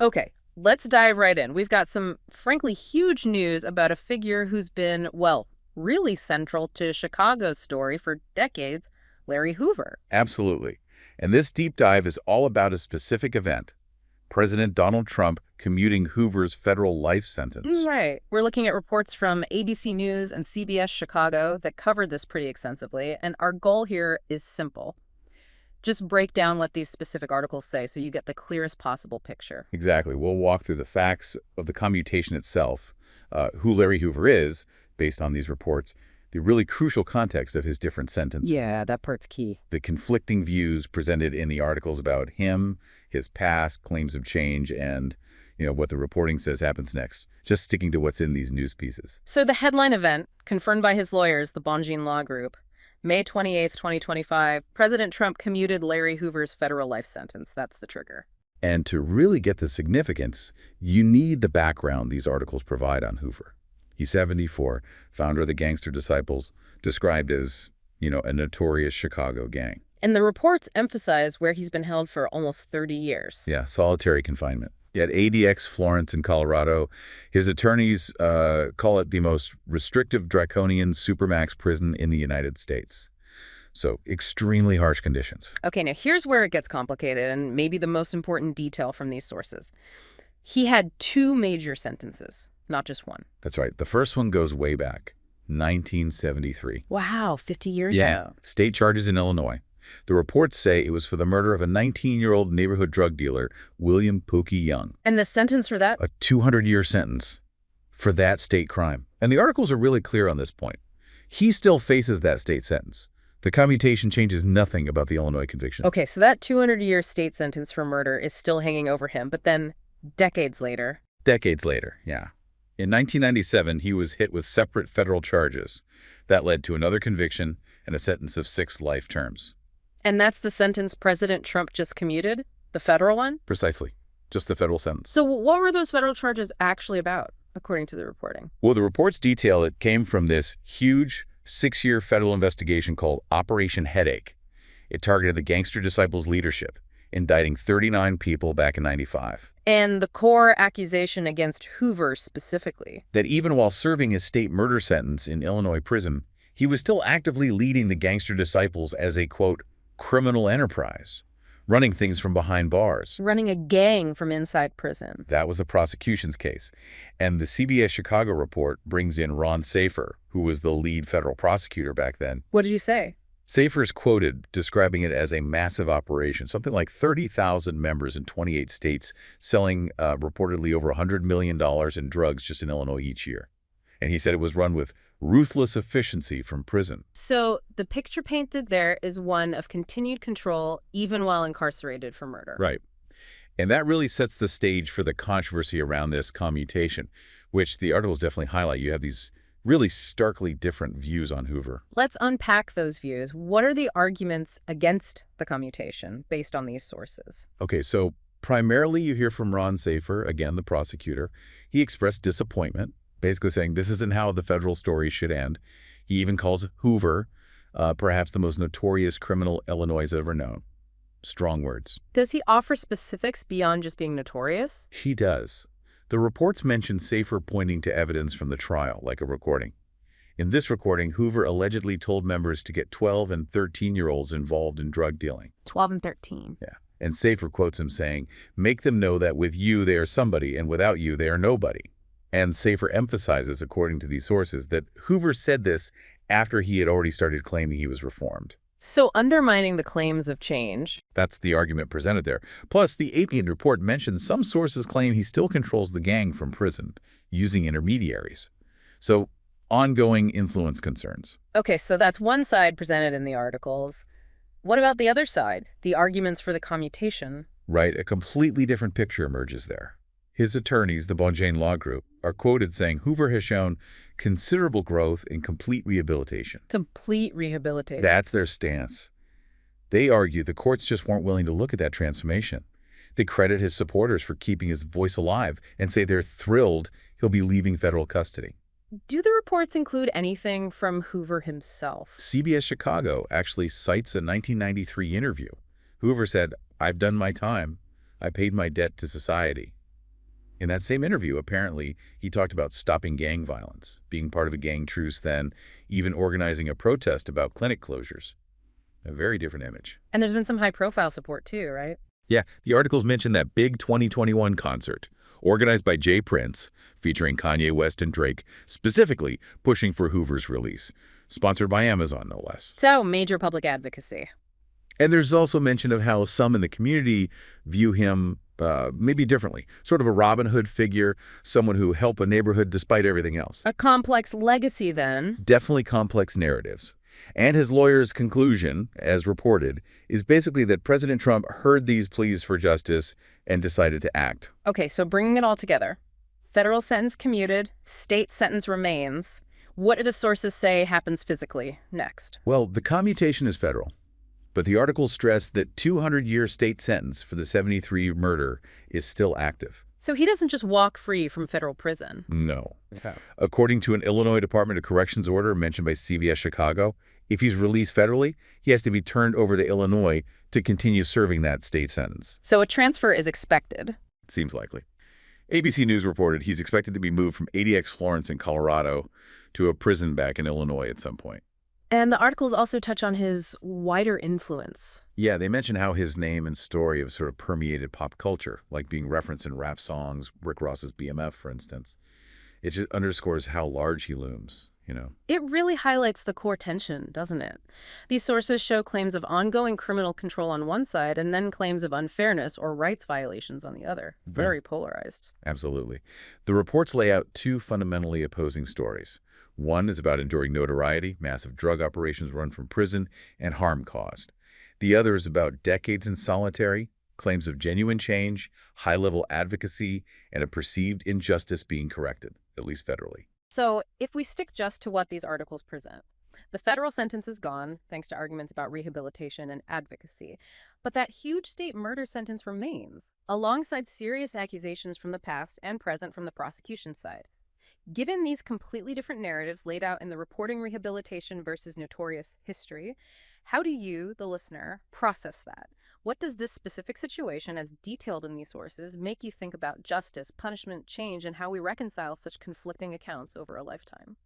Okay, let's dive right in. We've got some, frankly, huge news about a figure who's been, well, really central to Chicago's story for decades, Larry Hoover. Absolutely. And this deep dive is all about a specific event, President Donald Trump commuting Hoover's federal life sentence. Right. We're looking at reports from ABC News and CBS Chicago that covered this pretty extensively, and our goal here is simple. Just break down what these specific articles say so you get the clearest possible picture. Exactly. We'll walk through the facts of the commutation itself, who Larry Hoover is, based on these reports, the really crucial context of his different sentences, Yeah, that part's key. the conflicting views presented in the articles about him, his past, claims of change, and what the reporting says happens next, just sticking to what's in these news pieces. So the headline event, confirmed by his lawyers, the Bonjean Law Group, May 28th, 2025, President Trump commuted Larry Hoover's federal life sentence. That's the trigger. And to really get the significance, you need the background these articles provide on Hoover. He's 74, founder of the Gangster Disciples, described as, a notorious Chicago gang. And the reports emphasize where he's been held for almost 30 years. Yeah, solitary confinement. At ADX Florence in Colorado, his attorneys call it the most restrictive draconian supermax prison in the United States. So extremely harsh conditions. Okay, now here's where it gets complicated and maybe the most important detail from these sources. He had two major sentences, not just one. That's right. The first one goes way back, 1973. Wow, 50 years? Yeah, state charges in Illinois. The reports say it was for the murder of a 19-year-old neighborhood drug dealer, William Pookie Young. And the sentence for that? A 200-year sentence for that state crime. And the articles are really clear on this point. He still faces that state sentence. The commutation changes nothing about the Illinois conviction. Okay, so that 200-year state sentence for murder is still hanging over him, but then decades later. Decades later, yeah. In 1997, he was hit with separate federal charges. That led to another conviction and a sentence of 6 life terms. And that's the sentence President Trump just commuted? The federal one? Precisely. Just the federal sentence. So what were those federal charges actually about, according to the reporting? Well, the reports detail it came from this huge 6-year federal investigation called Operation Headache. It targeted the Gangster Disciples leadership, indicting 39 people back in '95. And the core accusation against Hoover specifically? That even while serving his state murder sentence in Illinois prison, he was still actively leading the Gangster Disciples as a, quote, criminal enterprise, running things from behind bars. Running a gang from inside prison. That was the prosecution's case. And the CBS Chicago report brings in Ron Safer, who was the lead federal prosecutor back then. What did you say? Safer's quoted describing it as a massive operation, something like 30,000 members in 28 states, selling reportedly over $100 million in drugs just in Illinois each year. And he said it was run with ruthless efficiency from prison. So the picture painted there is one of continued control even while incarcerated for murder. Right. And that really sets the stage for the controversy around this commutation, which the articles definitely highlight. You have these really starkly different views on Hoover. Let's unpack those views. What are the arguments against the commutation based on these sources? Okay, so primarily you hear from Ron Safer, again, the prosecutor. He expressed disappointment, basically saying this isn't how the federal story should end. He even calls Hoover perhaps the most notorious criminal Illinois has ever known. Strong words. Does he offer specifics beyond just being notorious? He does. The reports mention Safer pointing to evidence from the trial, like a recording. In this recording, Hoover allegedly told members to get 12 and 13-year-olds involved in drug dealing. 12 and 13. Yeah. And Safer quotes him saying, "Make them know that with you they are somebody, and without you they are nobody." And Safer emphasizes, according to these sources, that Hoover said this after he had already started claiming he was reformed. So undermining the claims of change. That's the argument presented there. Plus, the AP report mentions some sources claim he still controls the gang from prison, using intermediaries. So, ongoing influence concerns. Okay, so that's one side presented in the articles. What about the other side, the arguments for the commutation? Right, a completely different picture emerges there. His attorneys, the Bonjean Law Group, are quoted saying Hoover has shown considerable growth in complete rehabilitation. Complete rehabilitation. That's their stance. They argue the courts just weren't willing to look at that transformation. They credit his supporters for keeping his voice alive and say they're thrilled he'll be leaving federal custody. Do the reports include anything from Hoover himself? CBS Chicago actually cites a 1993 interview. Hoover said, "I've done my time. I paid my debt to society." In that same interview, apparently, he talked about stopping gang violence, being part of a gang truce, then even organizing a protest about clinic closures. A very different image. And there's been some high-profile support too, right? Yeah, the articles mention that big 2021 concert, organized by Jay Prince, featuring Kanye West and Drake, specifically pushing for Hoover's release, sponsored by Amazon, no less. So, major public advocacy. And there's also mention of how some in the community view him maybe differently, sort of a Robin Hood figure, someone who helped a neighborhood despite everything else. A complex legacy, then. Definitely complex narratives. And his lawyer's conclusion, as reported, is basically that President Trump heard these pleas for justice and decided to act. Okay, so bringing it all together. Federal sentence commuted, state sentence remains. What do the sources say happens physically next? Well, the commutation is federal, but the articles stress that 200-year state sentence for the 73 murder is still active. So he doesn't just walk free from federal prison. No. Okay. According to an Illinois Department of Corrections order mentioned by CBS Chicago, if he's released federally, he has to be turned over to Illinois to continue serving that state sentence. So a transfer is expected. It seems likely. ABC News reported he's expected to be moved from ADX Florence in Colorado to a prison back in Illinois at some point. And the articles also touch on his wider influence. Yeah, they mention how his name and story have sort of permeated pop culture, like being referenced in rap songs, Rick Ross's BMF, for instance. It just underscores how large he looms, you know. It really highlights the core tension, doesn't it? These sources show claims of ongoing criminal control on one side and then claims of unfairness or rights violations on the other. Very polarized. Absolutely. The reports lay out two fundamentally opposing stories. One is about enduring notoriety, massive drug operations run from prison, and harm caused. The other is about decades in solitary, claims of genuine change, high-level advocacy, and a perceived injustice being corrected, at least federally. So if we stick just to what these articles present, the federal sentence is gone, thanks to arguments about rehabilitation and advocacy. But that huge state murder sentence remains, alongside serious accusations from the past and present from the prosecution side. Given these completely different narratives laid out in the reporting rehabilitation versus notorious history, how do you, the listener, process that? What does this specific situation, as detailed in these sources, make you think about justice, punishment, change, and how we reconcile such conflicting accounts over a lifetime?